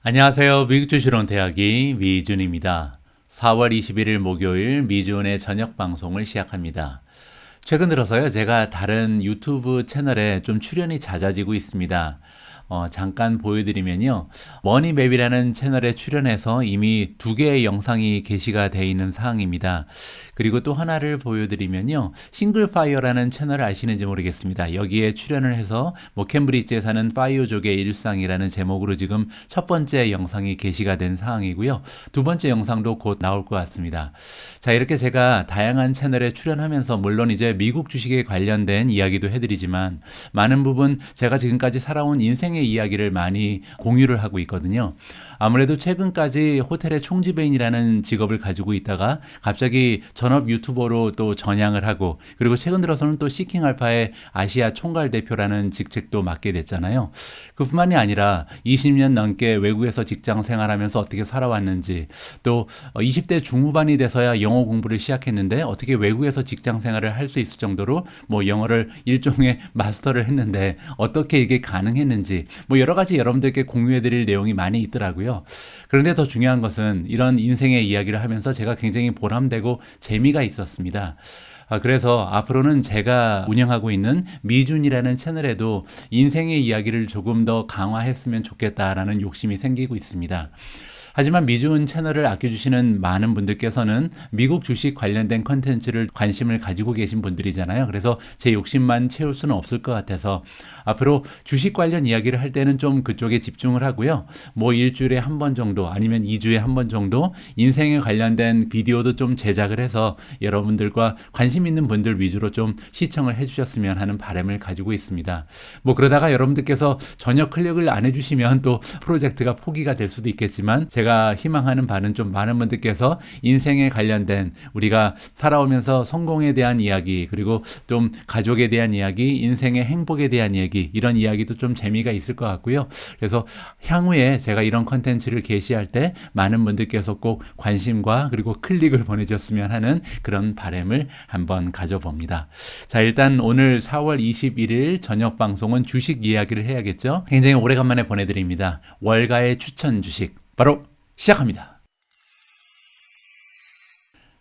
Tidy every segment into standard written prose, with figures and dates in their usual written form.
안녕하세요. 미국 주식론 대학이 미준입니다. 4월 21일 목요일 미준의 저녁 방송을 시작합니다. 최근 들어서요, 제가 다른 유튜브 채널에 좀 출연이 잦아지고 있습니다. 잠깐 보여드리면요. 머니맵이라는 채널에 출연해서 이미 2개의 영상이 게시가 되어 있는 사항입니다. 그리고 또 하나를 보여드리면요. 싱글파이어라는 채널을 아시는지 모르겠습니다. 여기에 출연을 해서 캠브리지에 사는 파이어족의 일상이라는 제목으로 지금 첫 번째 영상이 게시가 된 사항이고요. 두 번째 영상도 곧 나올 것 같습니다. 자, 이렇게 제가 다양한 채널에 출연하면서 물론 이제 미국 주식에 관련된 이야기도 해드리지만 많은 부분 제가 지금까지 살아온 인생의 이야기를 많이 공유를 하고 있거든요. 아무래도 최근까지 호텔의 총지배인이라는 직업을 가지고 있다가 갑자기 전업 유튜버로 또 전향을 하고, 그리고 최근 들어서는 또 시킹알파의 아시아 총괄 대표라는 직책도 맡게 됐잖아요. 그뿐만이 아니라 20년 넘게 외국에서 직장 생활하면서 어떻게 살아왔는지, 또 20대 중후반이 돼서야 영어 공부를 시작했는데 어떻게 외국에서 직장 생활을 할 수 있을 정도로 영어를 일종의 마스터를 했는데 어떻게 이게 가능했는지 여러 가지 여러분들께 공유해 드릴 내용이 많이 있더라고요. 그런데 더 중요한 것은 이런 인생의 이야기를 하면서 제가 굉장히 보람되고 재미가 있었습니다. 그래서 앞으로는 제가 운영하고 있는 미준이라는 채널에도 인생의 이야기를 조금 더 강화했으면 좋겠다라는 욕심이 생기고 있습니다. 하지만 미준 채널을 아껴주시는 많은 분들께서는 미국 주식 관련된 컨텐츠를 관심을 가지고 계신 분들이잖아요. 그래서 제 욕심만 채울 수는 없을 것 같아서 앞으로 주식 관련 이야기를 할 때는 좀 그쪽에 집중을 하고요. 일주일에 한 번 정도 아니면 2주에 한 번 정도 인생에 관련된 비디오도 좀 제작을 해서 여러분들과 관심 있는 분들 위주로 좀 시청을 해주셨으면 하는 바람을 가지고 있습니다. 그러다가 여러분들께서 전혀 클릭을 안 해주시면 또 프로젝트가 포기가 될 수도 있겠지만, 제가 희망하는 바는 좀 많은 분들께서 인생에 관련된 우리가 살아오면서 성공에 대한 이야기, 그리고 좀 가족에 대한 이야기, 인생의 행복에 대한 이야기, 이런 이야기도 좀 재미가 있을 것 같고요. 그래서 향후에 제가 이런 컨텐츠를 게시할 때 많은 분들께서 꼭 관심과 그리고 클릭을 보내줬으면 하는 그런 바람을 한번 가져봅니다. 자, 일단 오늘 4월 21일 저녁 방송은 주식 이야기를 해야겠죠. 굉장히 오래간만에 보내드립니다. 월가의 추천 주식 바로 시작합니다.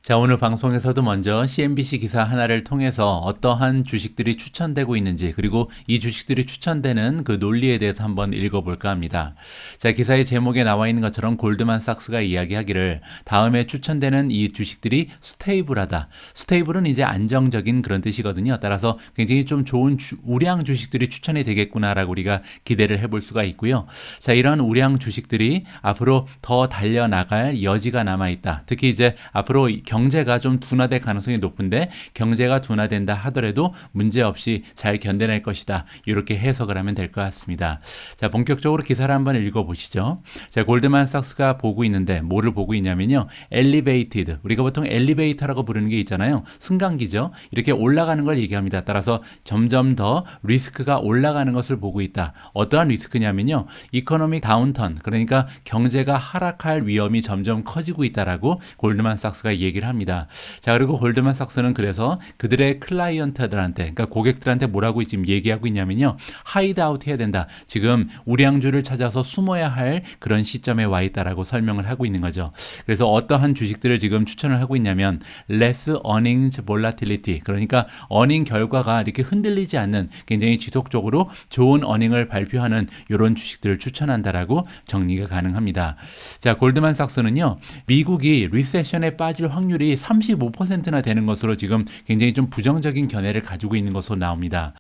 자, 오늘 방송에서도 먼저 CNBC 기사 하나를 통해서 어떠한 주식들이 추천되고 있는지, 그리고 이 주식들이 추천되는 그 논리에 대해서 한번 읽어볼까 합니다. 자, 기사의 제목에 나와 있는 것처럼 골드만삭스가 이야기하기를 다음에 추천되는 이 주식들이 스테이블하다. 스테이블은 이제 안정적인 그런 뜻이거든요. 따라서 굉장히 좀 좋은 우량 주식들이 추천이 되겠구나라고 우리가 기대를 해볼 수가 있고요. 자, 이런 우량 주식들이 앞으로 더 달려나갈 여지가 남아있다. 특히 이제 앞으로 경제가 좀 둔화될 가능성이 높은데, 경제가 둔화된다 하더라도 문제없이 잘 견뎌낼 것이다. 이렇게 해석을 하면 될 것 같습니다. 자, 본격적으로 기사를 한번 읽어보시죠. 자, 골드만삭스가 보고 있는데 뭐를 보고 있냐면요. 엘리베이티드. 우리가 보통 엘리베이터라고 부르는 게 있잖아요. 승강기죠. 이렇게 올라가는 걸 얘기합니다. 따라서 점점 더 리스크가 올라가는 것을 보고 있다. 어떠한 리스크냐면요. 이코노믹 다운턴, 그러니까 경제가 하락할 위험이 점점 커지고 있다라고 골드만삭스가 얘기를 합니다. 자, 그리고 골드만삭스는 그래서 그들의 클라이언트들한테, 그러니까 고객들한테 뭐라고 지금 얘기하고 있냐면요. 하이드아웃 해야 된다. 지금 우량주를 찾아서 숨어야 할 그런 시점에 와 있다라고 설명을 하고 있는 거죠. 그래서 어떠한 주식들을 지금 추천을 하고 있냐면 less earnings volatility, 그러니까 어닝 결과가 이렇게 흔들리지 않는 굉장히 지속적으로 좋은 어닝을 발표하는 이런 주식들을 추천한다라고 정리가 가능합니다. 자, 골드만삭스는요. 미국이 리세션에 빠질 확률이 35%나 되는 것으로 지금 굉장히 좀 부정적인 견해를 가지고 있는 것으로 나옵니다.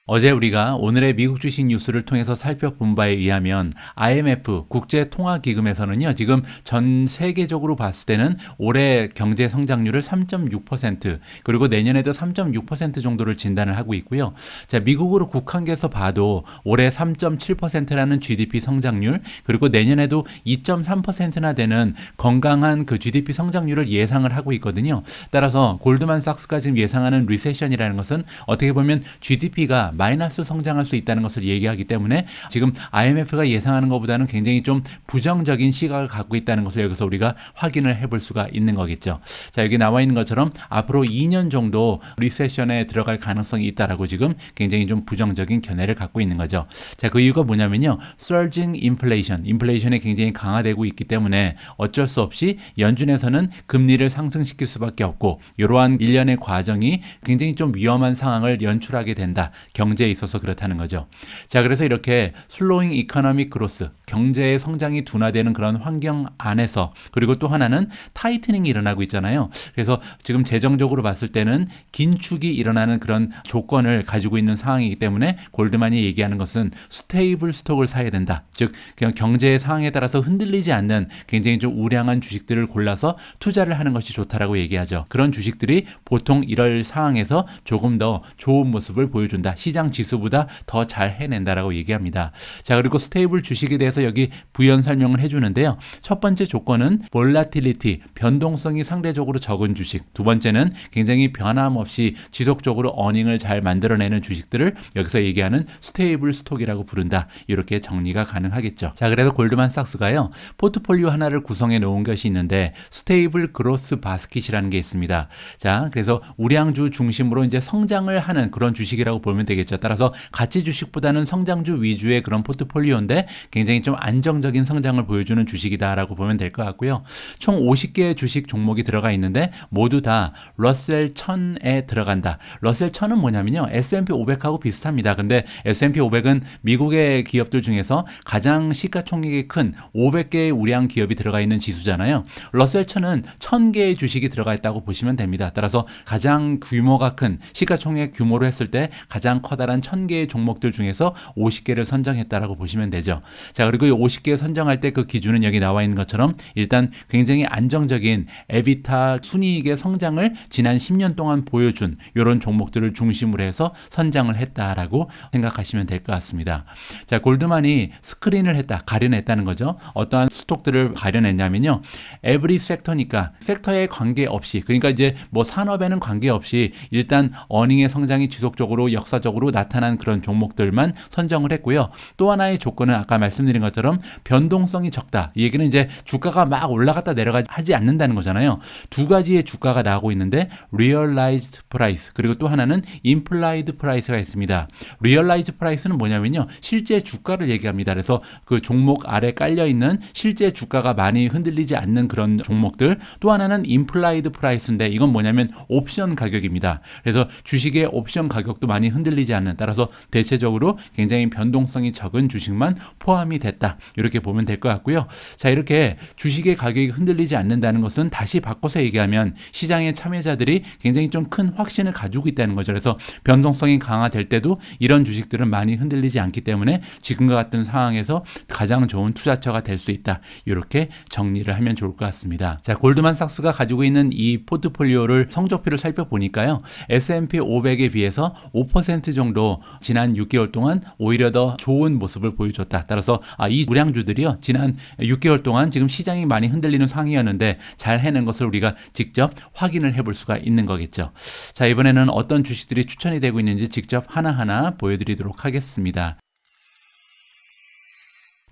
어제 우리가 오늘의 미국 주식 뉴스를 통해서 살펴본 바에 의하면 IMF 국제통화기금에서는요, 지금 전 세계적으로 봤을 때는 올해 경제 성장률을 3.6%, 그리고 내년에도 3.6% 정도를 진단을 하고 있고요. 자, 미국으로 국한계에서 봐도 올해 3.7%라는 GDP 성장률, 그리고 내년에도 2.3%나 되는 건강한 그 GDP 성장률을 예상을 하고 있거든요. 따라서 골드만삭스가 지금 예상하는 리세션이라는 것은 어떻게 보면 GDP가 마이너스 성장할 수 있다는 것을 얘기하기 때문에 지금 IMF가 예상하는 것보다는 굉장히 좀 부정적인 시각을 갖고 있다는 것을 여기서 우리가 확인을 해볼 수가 있는 거겠죠. 자, 여기 나와 있는 것처럼 앞으로 2년 정도 리세션에 들어갈 가능성이 있다라고 지금 굉장히 좀 부정적인 견해를 갖고 있는 거죠. 자, 그 이유가 뭐냐면요. surging inflation, 인플레이션이 굉장히 강화되고 있기 때문에 어쩔 수 없이 연준에서는 금리를 상승시킬 수밖에 없고 이러한 일련의 과정이 굉장히 좀 위험한 상황을 연출하게 된다. 경제에 있어서 그렇다는 거죠. 자, 그래서 이렇게 slowing economic growth, 경제의 성장이 둔화되는 그런 환경 안에서 그리고 또 하나는 타이트닝이 일어나고 있잖아요. 그래서 지금 재정적으로 봤을 때는 긴축이 일어나는 그런 조건을 가지고 있는 상황이기 때문에 골드만이 얘기하는 것은 스테이블 스톡을 사야 된다. 즉 그냥 경제의 상황에 따라서 흔들리지 않는 굉장히 좀 우량한 주식들을 골라서 투자를 하는 것이 좋다라고 얘기하죠. 그런 주식들이 보통 이럴 상황에서 조금 더 좋은 모습을 보여준다. 시장 지수보다 더 잘 해낸다라고 얘기합니다. 자, 그리고 스테이블 주식에 대해서 여기 부연 설명을 해주는데요. 첫 번째 조건은 volatility, 변동성이 상대적으로 적은 주식. 두 번째는 굉장히 변함없이 지속적으로 어닝을 잘 만들어내는 주식들을 여기서 얘기하는 스테이블 스톡이라고 부른다. 이렇게 정리가 가능하겠죠. 자, 그래서 골드만삭스가요, 포트폴리오 하나를 구성해 놓은 것이 있는데 스테이블 그로스 바스킷이라는 게 있습니다. 자, 그래서 우량주 중심으로 이제 성장을 하는 그런 주식이라고 보면 되겠죠. 따라서 가치 주식보다는 성장주 위주의 그런 포트폴리오인데 굉장히 좀 안정적인 성장을 보여주는 주식이다라고 보면 될 것 같고요. 총 50개의 주식 종목이 들어가 있는데 모두 다 러셀 1000에 들어간다. 러셀 1000은 뭐냐면요. S&P 500하고 비슷합니다. 근데 S&P 500은 미국의 기업들 중에서 가장 시가총액이 큰 500개의 우량 기업이 들어가 있는 지수잖아요. 러셀 1000은 1000개의 주식이 들어가 있다고 보시면 됩니다. 따라서 가장 규모가 큰 시가총액 규모로 했을 때 가장 커다란 1000개의 종목들 중에서 50개를 선정했다라고 보시면 되죠. 자, 그리고 이 50개 선정할 때 그 기준은 여기 나와 있는 것처럼 일단 굉장히 안정적인 에비타 순이익의 성장을 지난 10년 동안 보여준 이런 종목들을 중심으로 해서 선정을 했다라고 생각하시면 될 것 같습니다. 자, 골드만이 스크린을 했다, 가려냈다는 거죠. 어떠한 스톡들을 가려냈냐면요. 에브리 섹터니까 섹터에 관계없이, 그러니까 이제 뭐 산업에는 관계없이 일단 어닝의 성장이 지속적으로 역사적으로 나타난 그런 종목들만 선정을 했고요. 또 하나의 조건은 아까 말씀드린 것처럼 변동성이 적다. 이 얘기는 이제 주가가 막 올라갔다 내려가지 않는다는 거잖아요. 두 가지의 주가가 나오고 있는데 realized price 그리고 또 하나는 implied price가 있습니다. realized price는 뭐냐면요. 실제 주가를 얘기합니다. 그래서 그 종목 아래 깔려있는 실제 주가가 많이 흔들리지 않는 그런 종목들. 또 하나는 implied price인데 이건 뭐냐면 옵션 가격입니다. 그래서 주식의 옵션 가격도 많이 흔들리지 않는, 따라서 대체적으로 굉장히 변동성이 적은 주식만 포함이 됐다. 이렇게 보면 될 것 같고요. 자, 이렇게 주식의 가격이 흔들리지 않는다는 것은 다시 바꿔서 얘기하면 시장의 참여자들이 굉장히 좀 큰 확신을 가지고 있다는 거죠. 그래서 변동성이 강화될 때도 이런 주식들은 많이 흔들리지 않기 때문에 지금과 같은 상황에서 가장 좋은 투자처가 될 수 있다. 이렇게 정리를 하면 좋을 것 같습니다. 자, 골드만삭스가 가지고 있는 이 포트폴리오를 성적표를 살펴보니까요. S&P 500에 비해서 5% 정도 지난 6개월 동안 오히려 더 좋은 모습을 보여줬다. 따라서 이 우량주들이요. 지난 6개월 동안 지금 시장이 많이 흔들리는 상황이었는데 잘 해낸 것을 우리가 직접 확인을 해볼 수가 있는 거겠죠. 자, 이번에는 어떤 주식들이 추천이 되고 있는지 직접 하나하나 보여드리도록 하겠습니다.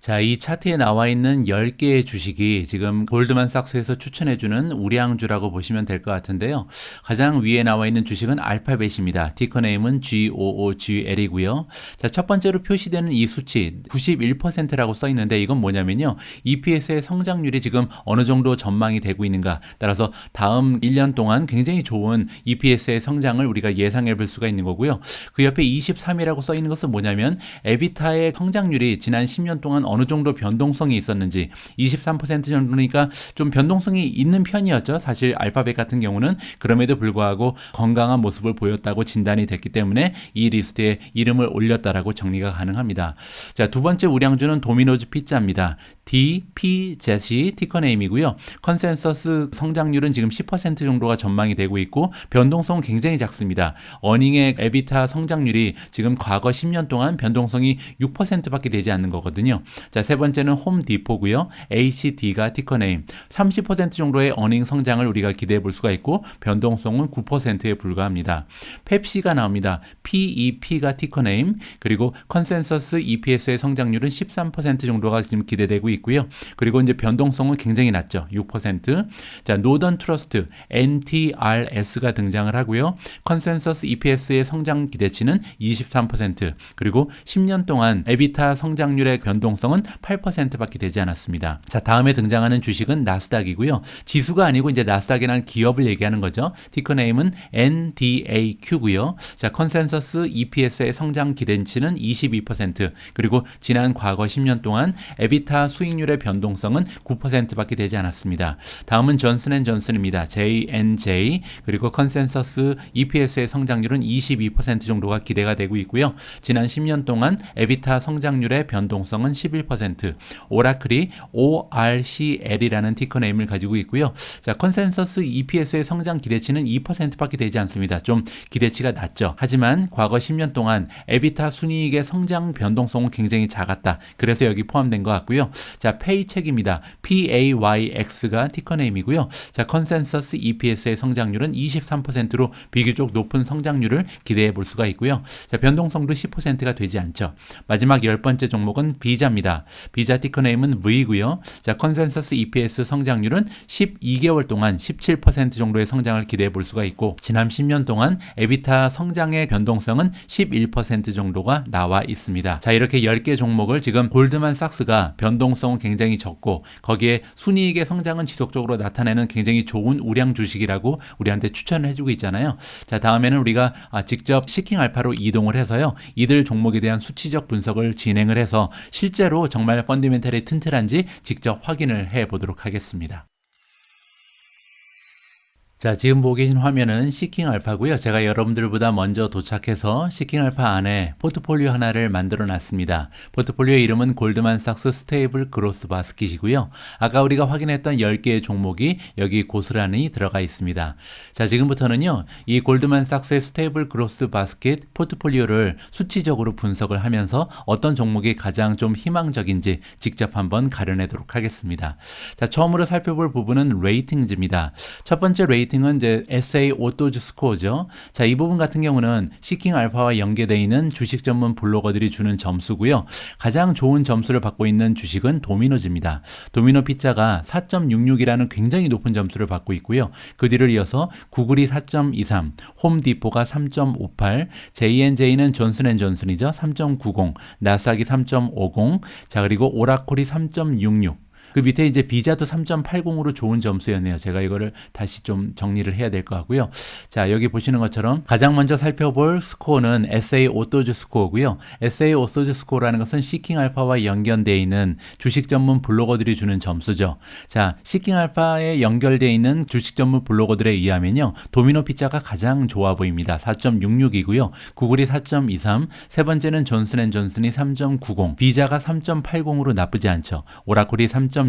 자, 이 차트에 나와 있는 10개의 주식이 지금 골드만삭스에서 추천해주는 우량주라고 보시면 될 것 같은데요. 가장 위에 나와 있는 주식은 알파벳입니다. 티커네임은 GOOGL이고요. 자, 첫 번째로 표시되는 이 수치 91%라고 써 있는데 이건 뭐냐면요. EPS의 성장률이 지금 어느 정도 전망이 되고 있는가. 따라서 다음 1년 동안 굉장히 좋은 EPS의 성장을 우리가 예상해 볼 수가 있는 거고요. 그 옆에 23이라고 써 있는 것은 뭐냐면 에비타의 성장률이 지난 10년 동안 어느 정도 변동성이 있었는지 23% 정도니까 좀 변동성이 있는 편이었죠. 사실 알파벳 같은 경우는 그럼에도 불구하고 건강한 모습을 보였다고 진단이 됐기 때문에 이 리스트에 이름을 올렸다라고 정리가 가능합니다. 자, 두 번째 우량주는 도미노즈 피자입니다. DPZ이 티커네임이고요. 컨센서스 성장률은 지금 10% 정도가 전망이 되고 있고 변동성은 굉장히 작습니다. 어닝의 에비타 성장률이 지금 과거 10년 동안 변동성이 6%밖에 되지 않는 거거든요. 자, 세 번째는 홈디포고요. ACD가 티커네임. 30% 정도의 어닝 성장을 우리가 기대해 볼 수가 있고 변동성은 9%에 불과합니다. 펩시가 나옵니다. PEP가 티커네임. 그리고 컨센서스 EPS의 성장률은 13% 정도가 지금 기대되고 있고요. 그리고 이제 변동성은 굉장히 낮죠. 6%. 자, 노던 트러스트 NTRS가 등장을 하고요. 컨센서스 EPS의 성장 기대치는 23%. 그리고 10년 동안 에비타 성장률의 변동성은 8%밖에 되지 않았습니다. 자, 다음에 등장하는 주식은 나스닥이고요. 지수가 아니고 이제 나스닥이라는 기업을 얘기하는 거죠. 티커네임은 NDAQ고요. 자, 컨센서스 EPS의 성장 기대치는 22%. 그리고 지난 과거 10년 동안 에비타 수익률의 변동성은 9%밖에 되지 않았습니다. 다음은 존슨앤존슨입니다. J&J. 그리고 컨센서스 EPS의 성장률은 22% 정도가 기대가 되고 있고요. 지난 10년 동안 에비타 성장률의 변동성은 11%. 오라클이 ORCL이라는 티커네임을 가지고 있고요. 자, 컨센서스 EPS의 성장 기대치는 2%밖에 되지 않습니다. 좀 기대치가 낮죠. 하지만 과거 10년 동안 에비타 순이익의 성장 변동성은 굉장히 작았다. 그래서 여기 포함된 것 같고요. 자, 페이첵입니다. PAYX가 티커네임이고요. 자, 컨센서스 EPS의 성장률은 23%로 비교적 높은 성장률을 기대해 볼 수가 있고요. 자, 변동성도 10%가 되지 않죠. 마지막 10번째 종목은 비자입니다. 비자 티커네임은 V고요. 자, 컨센서스 EPS 성장률은 12개월 동안 17% 정도의 성장을 기대해 볼 수가 있고 지난 10년 동안 에비타 성장의 변동성은 11% 정도가 나와 있습니다. 자, 이렇게 10개 종목을 지금 골드만삭스가 변동성은 굉장히 적고 거기에 순이익의 성장은 지속적으로 나타내는 굉장히 좋은 우량 주식이라고 우리한테 추천을 해주고 있잖아요. 자, 다음에는 우리가 직접 시킹알파로 이동을 해서요. 이들 종목에 대한 수치적 분석을 진행을 해서 실제로 정말 펀더멘털이 튼튼한지 직접 확인을 해 보도록 하겠습니다. 자, 지금 보고 계신 화면은 시킹알파고요. 제가 여러분들보다 먼저 도착해서 시킹알파 안에 포트폴리오 하나를 만들어 놨습니다. 포트폴리오 이름은 골드만삭스 스테이블 그로스 바스킷이고요. 아까 우리가 확인했던 10개의 종목이 여기 고스란히 들어가 있습니다. 자, 지금부터는요. 이 골드만삭스의 스테이블 그로스 바스킷 포트폴리오를 수치적으로 분석을 하면서 어떤 종목이 가장 좀 희망적인지 직접 한번 가려내도록 하겠습니다. 자, 처음으로 살펴볼 부분은 레이팅즈입니다. 첫 번째 레이팅은 이제 SA 오토즈 스코어죠. 자, 이 부분 같은 경우는 시킹 알파와 연계되어 있는 주식 전문 블로거들이 주는 점수고요. 가장 좋은 점수를 받고 있는 주식은 도미노즈입니다. 도미노 피자가 4.66이라는 굉장히 높은 점수를 받고 있고요. 그 뒤를 이어서 구글이 4.23, 홈디포가 3.58, J&J는 존슨앤존슨이죠. 3.90, 나스닥이 3.50, 자, 그리고 오라콜이 3.66. 그 밑에 이제 비자도 3.80으로 좋은 점수였네요. 제가 이거를 다시 좀 정리를 해야 될 것 같고요. 자, 여기 보시는 것처럼 가장 먼저 살펴볼 스코어는 SA 오토즈 스코어고요. SA 오토즈 스코어라는 것은 시킹 알파와 연결되어 있는 주식 전문 블로거들이 주는 점수죠. 자, 시킹 알파에 연결되어 있는 주식 전문 블로거들에 의하면요. 도미노 피자가 가장 좋아 보입니다. 4.66이고요. 구글이 4.23, 세 번째는 존슨앤존슨이 3.90, 비자가 3.80으로 나쁘지 않죠. 오라클이 3.66,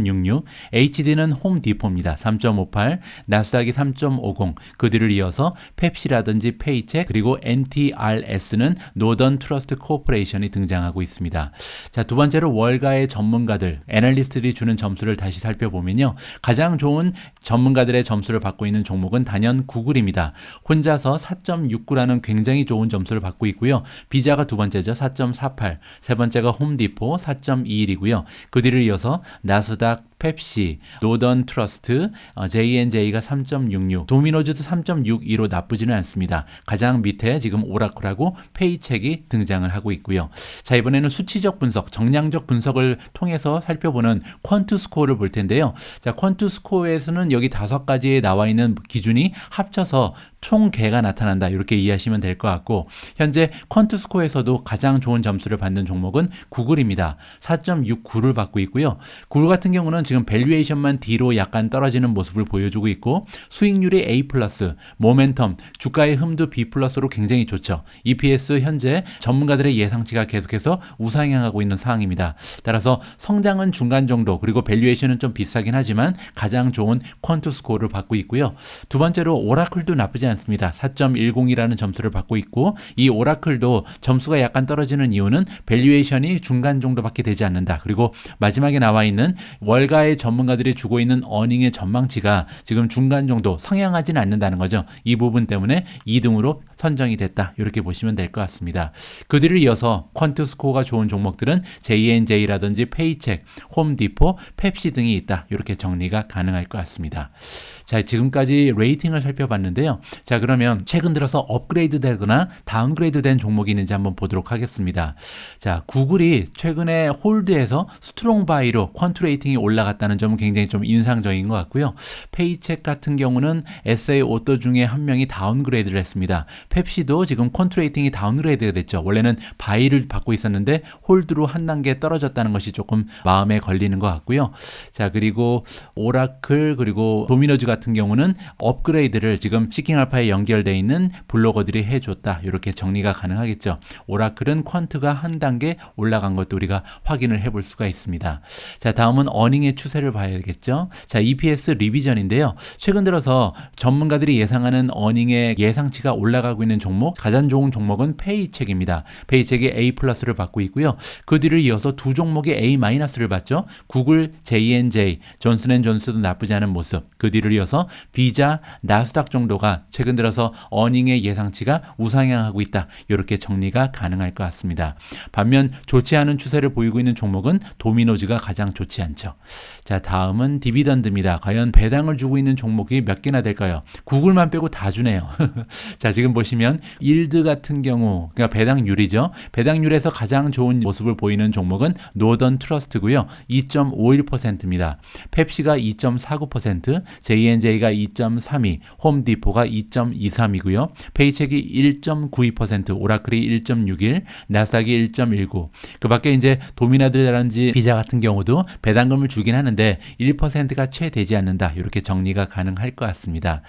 HD는 홈디포입니다. 3.58, 나스닥이 3.50, 그 뒤를 이어서 펩시라든지 페이첵, 그리고 NTRS는 노던 트러스트 코퍼레이션이 등장하고 있습니다. 자, 두 번째로 월가의 전문가들, 애널리스트들이 주는 점수를 다시 살펴보면요. 가장 좋은 전문가들의 점수를 받고 있는 종목은 단연 구글입니다. 혼자서 4.69라는 굉장히 좋은 점수를 받고 있고요. 비자가 두 번째죠. 4.48, 세 번째가 홈디포 4.21이고요. 그 뒤를 이어서 나스닥, 펩시, 노던 트러스트, J&J가 3.66, 도미노즈도 3.62로 나쁘지는 않습니다. 가장 밑에 지금 오라클하고 페이첵이 등장을 하고 있고요. 자, 이번에는 수치적 분석, 정량적 분석을 통해서 살펴보는 퀀트 스코어를 볼 텐데요. 자, 퀀트 스코어에서는 여기 5가지에 나와 있는 기준이 합쳐서 총 개가 나타난다. 이렇게 이해하시면 될 것 같고 현재 퀀트 스코어에서도 가장 좋은 점수를 받는 종목은 구글입니다. 4.69를 받고 있고요. 구글 같은 경우는 지금 밸류에이션만 D로 약간 떨어지는 모습을 보여주고 있고 수익률이 A+, 모멘텀, 주가의 흠도 B+로 굉장히 좋죠. EPS 현재 전문가들의 예상치가 계속해서 우상향하고 있는 상황입니다. 따라서 성장은 중간 정도, 그리고 밸류에이션은 좀 비싸긴 하지만 가장 좋은 퀀트 스코어를 받고 있고요. 두 번째로 오라클도 나쁘지 않습니다. 4.10이라는 점수를 받고 있고, 이 오라클도 점수가 약간 떨어지는 이유는 밸류에이션이 중간 정도밖에 되지 않는다. 그리고 마지막에 나와 있는 월가의 전문가들이 주고 있는 어닝의 전망치가 지금 중간 정도 상향하지는 않는다는 거죠. 이 부분 때문에 2등으로 선정이 됐다. 이렇게 보시면 될 것 같습니다. 그 뒤를 이어서 퀀트 스코어가 좋은 종목들은 J&J라든지 페이책, 홈디포, 펩시 등이 있다. 이렇게 정리가 가능할 것 같습니다. 자, 지금까지 레이팅을 살펴봤는데요. 자, 그러면 최근 들어서 업그레이드 되거나 다운그레이드 된 종목이 있는지 한번 보도록 하겠습니다. 자, 구글이 최근에 홀드에서 스트롱 바이로 퀀트 레이팅이 올라갔다는 점은 굉장히 좀 인상적인 것 같고요. 페이책 같은 경우는 SA 오더 중에 한 명이 다운그레이드를 했습니다. 펩시도 지금 퀀트 레이팅이 다운그레이드가 됐죠. 원래는 바이를 받고 있었는데 홀드로 한 단계 떨어졌다는 것이 조금 마음에 걸리는 것 같고요. 자, 그리고 오라클, 그리고 도미노즈 같은 경우는 업그레이드를 지금 시킹알파에 연결되어 있는 블로거들이 해줬다. 이렇게 정리가 가능하겠죠. 오라클은 퀀트가 한 단계 올라간 것도 우리가 확인을 해볼 수가 있습니다. 자, 다음은 어닝의 추세를 봐야겠죠. 자, EPS 리비전인데요. 최근 들어서 전문가들이 예상하는 어닝의 예상치가 올라가고 있는 종목, 가장 좋은 종목은 페이책입니다. 페이책이 A+를 받고 있고요. 그 뒤를 이어서 두 종목이 A-를 받죠. 구글, J&J, 존슨앤존슨도 나쁘지 않은 모습. 그 뒤를 이어서 비자, 나스닥 정도가 최근 들어서 어닝의 예상치가 우상향하고 있다. 이렇게 정리가 가능할 것 같습니다. 반면 좋지 않은 추세를 보이고 있는 종목은 도미노즈가 가장 좋지 않죠. 자, 다음은 디비던드입니다. 과연 배당을 주고 있는 종목이 몇 개나 될까요? 구글만 빼고 다 주네요. 자, 지금 보시면 일드 같은 경우, 그러니까 배당률이죠. 배당률에서 가장 좋은 모습을 보이는 종목은 노던 트러스트고요. 2.51%입니다. 펩시가 2.49%, J&J가 2.32, 홈디포가 2.23이고요. 페이책이 1.92%, 오라클이 1.61, 나스닥이 1.19. 그 밖에 이제 도미나들이라든지 비자 같은 경우도 배당금을 주긴 하는데 1%가 채 되지 않는다. 이렇게 정리가 가능할 것 같습니다.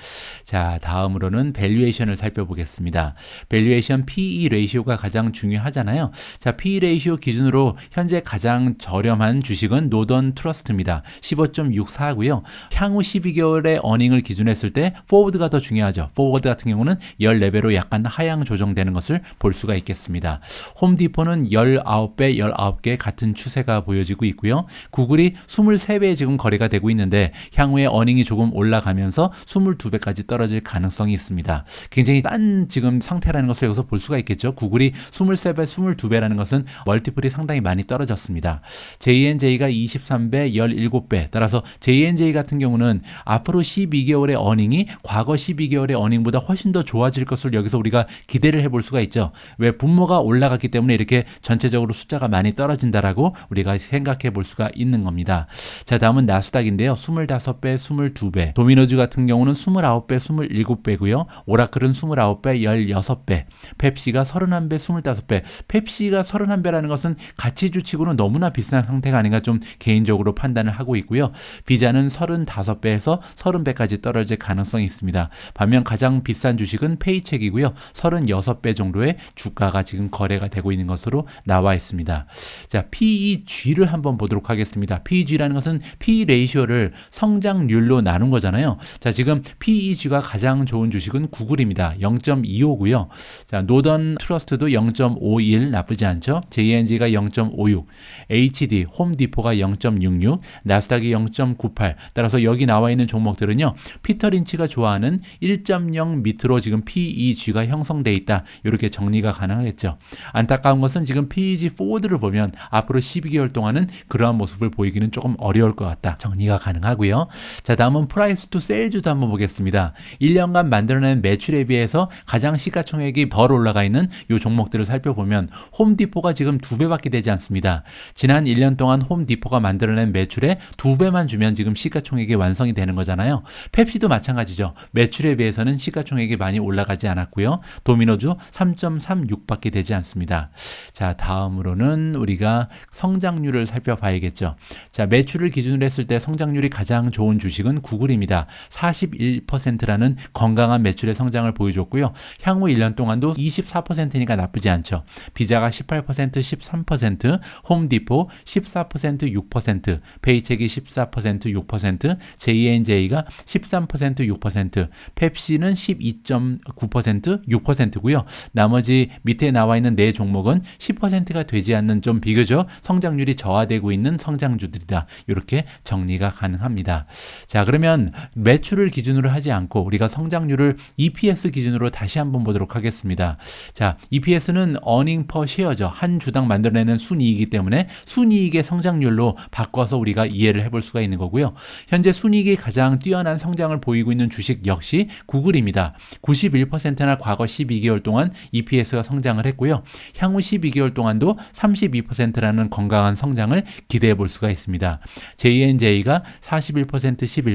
자, 다음으로는 밸류에이션을 살펴보겠습니다. 밸류에이션 PE 레이시오가 가장 중요하잖아요. 자, PE 레이시오 기준으로 현재 가장 저렴한 주식은 노던 트러스트입니다. 15.64고요. 향후 12개월의 어닝을 기준했을 때 포워드가 더 중요하죠. 포워드 같은 경우는 14배로 약간 하향 조정되는 것을 볼 수가 있겠습니다. 홈디포는 19배, 19개 같은 추세가 보여지고 있고요. 구글이 23배에 지금 거래가 되고 있는데 향후에 어닝이 조금 올라가면서 22배까지 떨어질 가능성이 있습니다. 굉장히 싼 지금 상태라는 것을 여기서 볼 수가 있겠죠. 구글이 23배, 22배라는 것은 멀티플이 상당히 많이 떨어졌습니다. J&J가 23배, 17배. 따라서 J&J 같은 경우는 앞으로 12개월의 어닝이 과거 12개월의 어닝보다 훨씬 더 좋아질 것을 여기서 우리가 기대를 해볼 수가 있죠. 왜 분모가 올라갔기 때문에 이렇게 전체적으로 숫자가 많이 떨어진다라고 우리가 생각해 볼 수가 있는 겁니다. 자, 다음은 나스닥인데요. 25배, 22배. 도미노즈 같은 경우는 29배, 27배고요. 오라클은 29배, 16배. 펩시가 31배, 25배. 펩시가 31배라는 것은 가치주치고는 너무나 비싼 상태가 아닌가 좀 개인적으로 판단을 하고 있고요. 비자는 35배에서 30배까지 떨어질 가능성이 있습니다. 반면 가장 비싼 주식은 페이책이고요. 36배 정도의 주가가 지금 거래가 되고 있는 것으로 나와 있습니다. 자, PEG를 한번 보도록 하겠습니다. PEG라는 것은 P 레이쇼를 성장률로 나눈 거잖아요. 자, 지금 PEG가 가장 좋은 주식은 구글입니다. 0.25고요. 자, 노던 트러스트도 0.51 나쁘지 않죠. J&J가 0.56, HD, 홈디포가 0.66, 나스닥이 0.98. 따라서 여기 나와 있는 종목들은요. 피터 린치가 좋아하는 1.0 밑으로 지금 PEG가 형성돼 있다. 이렇게 정리가 가능하겠죠. 안타까운 것은 지금 PEG 포워드를 보면 앞으로 12개월 동안은 그러한 모습을 보이기는 조금 어려울 것 같다. 정리가 가능하고요. 자, 다음은 프라이스 투 세일즈도 한번 보겠습니다. 1년간 만들어낸 매출에 비해서 가장 시가총액이 덜 올라가 있는 이 종목들을 살펴보면 홈디포가 지금 2배밖에 되지 않습니다. 지난 1년 동안 홈디포가 만들어낸 매출에 2배만 주면 지금 시가총액이 완성이 되는 거잖아요. 펩시도 마찬가지죠. 매출에 비해서는 시가총액이 많이 올라가지 않았고요. 도미노즈 3.36밖에 되지 않습니다. 자, 다음으로는 우리가 성장률을 살펴봐야겠죠. 자, 매출을 기준으로 했을 때 성장률이 가장 좋은 주식은 구글입니다. 41%라는 건강한 매출의 성장을 보여줬고요. 향후 1년 동안도 24%니까 나쁘지 않죠. 비자가 18%, 13%, 홈디포 14%, 6%, 페이첵이 14%, 6%, J&J가 13%, 6%, 펩시는 12.9%, 6%고요. 나머지 밑에 나와 있는 네 종목은 10%가 되지 않는 좀 비교적 성장률이 저하되고 있는 성장주들이다. 이렇게 정리가 가능합니다. 자, 그러면 매출을 기준으로 하지 않고 우리가 성장률을 EPS 기준으로 다시 한번 보도록 하겠습니다. 자, EPS는 earning per share죠. 한 주당 만들어내는 순이익이기 때문에 순이익의 성장률로 바꿔서 우리가 이해를 해볼 수가 있는 거고요. 현재 순이익이 가장 뛰어난 성장을 보이고 있는 주식 역시 구글입니다. 91%나 과거 12개월 동안 EPS가 성장을 했고요. 향후 12개월 동안도 32%라는 건강한 성장을 기대해 볼 수가 있습니다. J&J가 41%,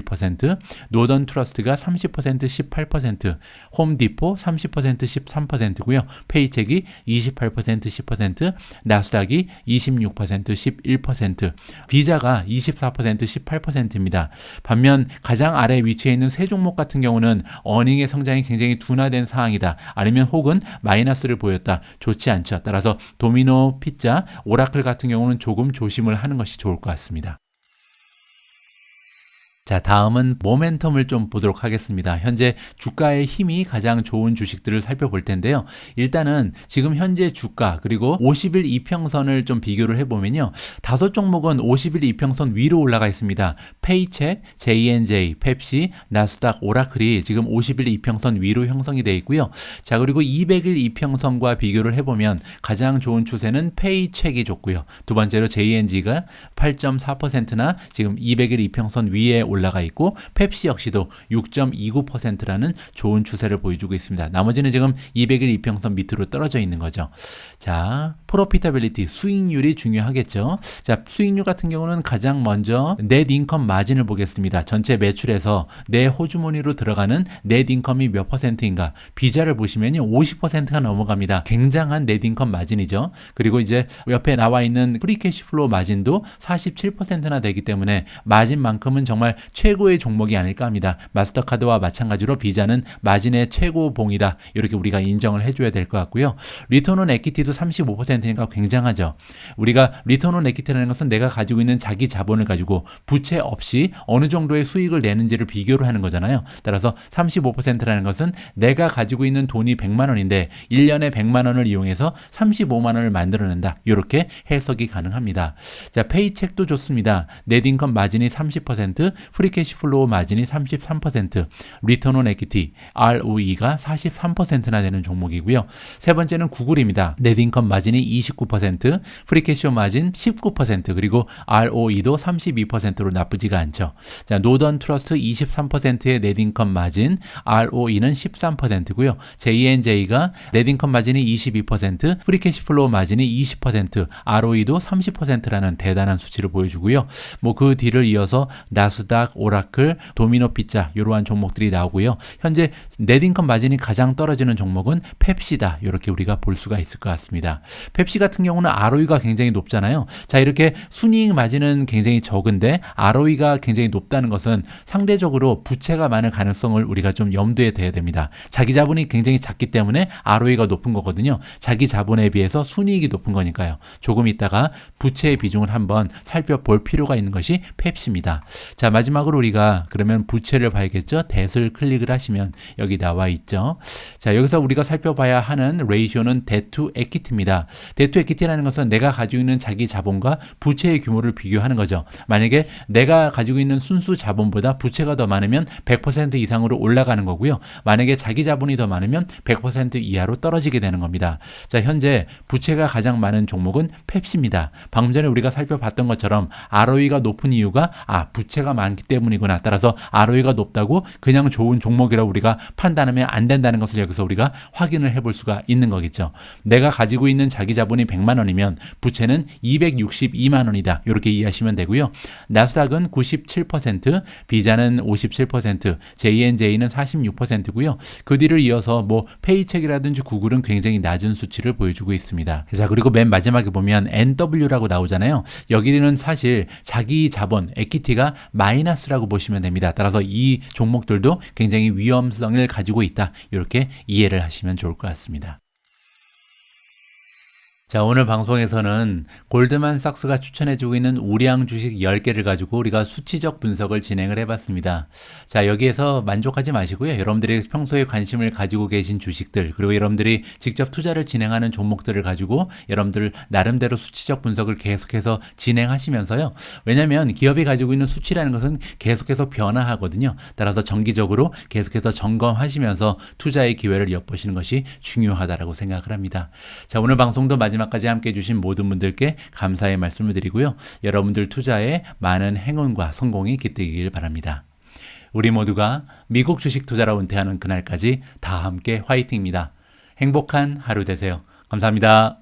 11%, 노던 트러스트가 30%, 18%, 홈디포 30%, 13%고요. 페이첵이 28%, 10%, 나스닥이 26%, 11%, 비자가 24%, 18%입니다. 반면 가장 아래 위치해 있는 세 종목 같은 경우는 어닝의 성장이 굉장히 둔화된 상황이다. 아니면 혹은 마이너스를 보였다. 좋지 않죠. 따라서 도미노 피자, 오라클 같은 경우는 조금 조심을 하는 것이 좋을 것 같습니다. 자, 다음은 모멘텀을 좀 보도록 하겠습니다. 현재 주가의 힘이 가장 좋은 주식들을 살펴볼 텐데요. 일단은 지금 현재 주가 그리고 50일 이평선을 좀 비교를 해보면요. 5종목은 50일 이평선 위로 올라가 있습니다. 페이첵, J&J, 펩시, 나스닥, 오라클이 지금 50일 이평선 위로 형성이 되어 있고요. 자, 그리고 200일 이평선과 비교를 해보면 가장 좋은 추세는 페이첵이 좋고요. 두 번째로 J&G가 8.4%나 지금 200일 이평선 위에 올라가 있고 펩시 역시도 6.29%라는 좋은 추세를 보여주고 있습니다. 나머지는 지금 200일 이평선 밑으로 떨어져 있는 거죠. 자, 프로피타빌리티, 수익률이 중요하겠죠. 자, 수익률 같은 경우는 가장 먼저 넷 인컴 마진을 보겠습니다. 전체 매출에서 내 호주머니로 들어가는 넷 인컴이 몇 퍼센트인가. 비자를 보시면요. 50%가 넘어갑니다. 굉장한 넷 인컴 마진이죠. 그리고 이제 옆에 나와 있는 프리캐시플로우 마진도 47%나 되기 때문에 마진만큼은 정말 최고의 종목이 아닐까 합니다. 마스터카드와 마찬가지로 비자는 마진의 최고봉이다. 이렇게 우리가 인정을 해줘야 될 것 같고요. 리턴 온 에퀴티도 35%니까 굉장하죠. 우리가 리턴 온 에퀴티라는 것은 내가 가지고 있는 자기 자본을 가지고 부채 없이 어느 정도의 수익을 내는지를 비교를 하는 거잖아요. 따라서 35%라는 것은 내가 가지고 있는 돈이 100만 원인데 1년에 100만 원을 이용해서 35만 원을 만들어낸다. 이렇게 해석이 가능합니다. 자, 페이첵도 좋습니다. 넷인컴 마진이 30%, 프리캐시플로우 마진이 33%, 리턴 온 에퀴티, ROE가 43%나 되는 종목이고요. 세 번째는 구글입니다. 넷인컴 마진이 29%, 프리캐시오 마진 19%, 그리고 ROE도 32%로 나쁘지가 않죠. 자, 노던 트러스트 23%의 넷인컴 마진, ROE는 13%고요. J&J가 넷인컴 마진이 22%, 프리캐시플로우 마진이 20%, ROE도 30%라는 대단한 수치를 보여주고요. 뭐 그 뒤를 이어서 나스닥, 오라클, 도미노 피자 이러한 종목들이 나오고요. 현재 넷인컴 마진이 가장 떨어지는 종목은 펩시다. 이렇게 우리가 볼 수가 있을 것 같습니다. 펩시 같은 경우는 ROE가 굉장히 높잖아요. 자, 이렇게 순이익 마진은 굉장히 적은데 ROE가 굉장히 높다는 것은 상대적으로 부채가 많을 가능성을 우리가 좀 염두에 둬야 됩니다. 자기 자본이 굉장히 작기 때문에 ROE가 높은 거거든요. 자기 자본에 비해서 순이익이 높은 거니까요. 조금 있다가 부채의 비중을 한번 살펴볼 필요가 있는 것이 펩시입니다. 자, 마지막으로 우리가 그러면 부채를 봐야겠죠. 뎃을 클릭을 하시면 여기 나와 있죠. 자, 여기서 우리가 살펴봐야 하는 레이쇼는 debt to equity입니다. debt to equity라는 것은 내가 가지고 있는 자기 자본과 부채의 규모를 비교하는 거죠. 만약에 내가 가지고 있는 순수 자본보다 부채가 더 많으면 100% 이상으로 올라가는 거고요. 만약에 자기 자본이 더 많으면 100% 이하로 떨어지게 되는 겁니다. 자, 현재 부채가 가장 많은 종목은 펩시입니다. 방금 전에 우리가 살펴봤던 것처럼 ROE가 높은 이유가 부채가 많기 않기 때문이구나. 따라서 ROE가 높다고 그냥 좋은 종목이라고 우리가 판단하면 안 된다는 것을 여기서 우리가 확인을 해볼 수가 있는 거겠죠. 내가 가지고 있는 자기 자본이 100만 원이면 부채는 262만 원이다. 이렇게 이해하시면 되고요. 나스닥은 97%, 비자는 57%, JNJ는 46%고요. 그 뒤를 이어서 뭐 페이첵이라든지 구글은 굉장히 낮은 수치를 보여주고 있습니다. 자, 그리고 맨 마지막에 보면 NW라고 나오잖아요. 여기는 사실 자기 자본, 에퀴티가 마이너스라고 보시면 됩니다. 따라서 이 종목들도 굉장히 위험성을 가지고 있다. 이렇게 이해를 하시면 좋을 것 같습니다. 자, 오늘 방송에서는 골드만삭스가 추천해주고 있는 우량 주식 10개를 가지고 우리가 수치적 분석을 진행을 해봤습니다. 자, 여기에서 만족하지 마시고요. 여러분들이 평소에 관심을 가지고 계신 주식들, 그리고 여러분들이 직접 투자를 진행하는 종목들을 가지고 여러분들 나름대로 수치적 분석을 계속해서 진행하시면서요. 왜냐하면 기업이 가지고 있는 수치라는 것은 계속해서 변화하거든요. 따라서 정기적으로 계속해서 점검하시면서 투자의 기회를 엿보시는 것이 중요하다고 생각을 합니다. 자, 오늘 방송도 마지막까지 함께 해주신 모든 분들께 감사의 말씀을 드리고요. 여러분들 투자에 많은 행운과 성공이 깃들길 바랍니다. 우리 모두가 미국 주식 투자로 은퇴하는 그날까지 다 함께 화이팅입니다. 행복한 하루 되세요. 감사합니다.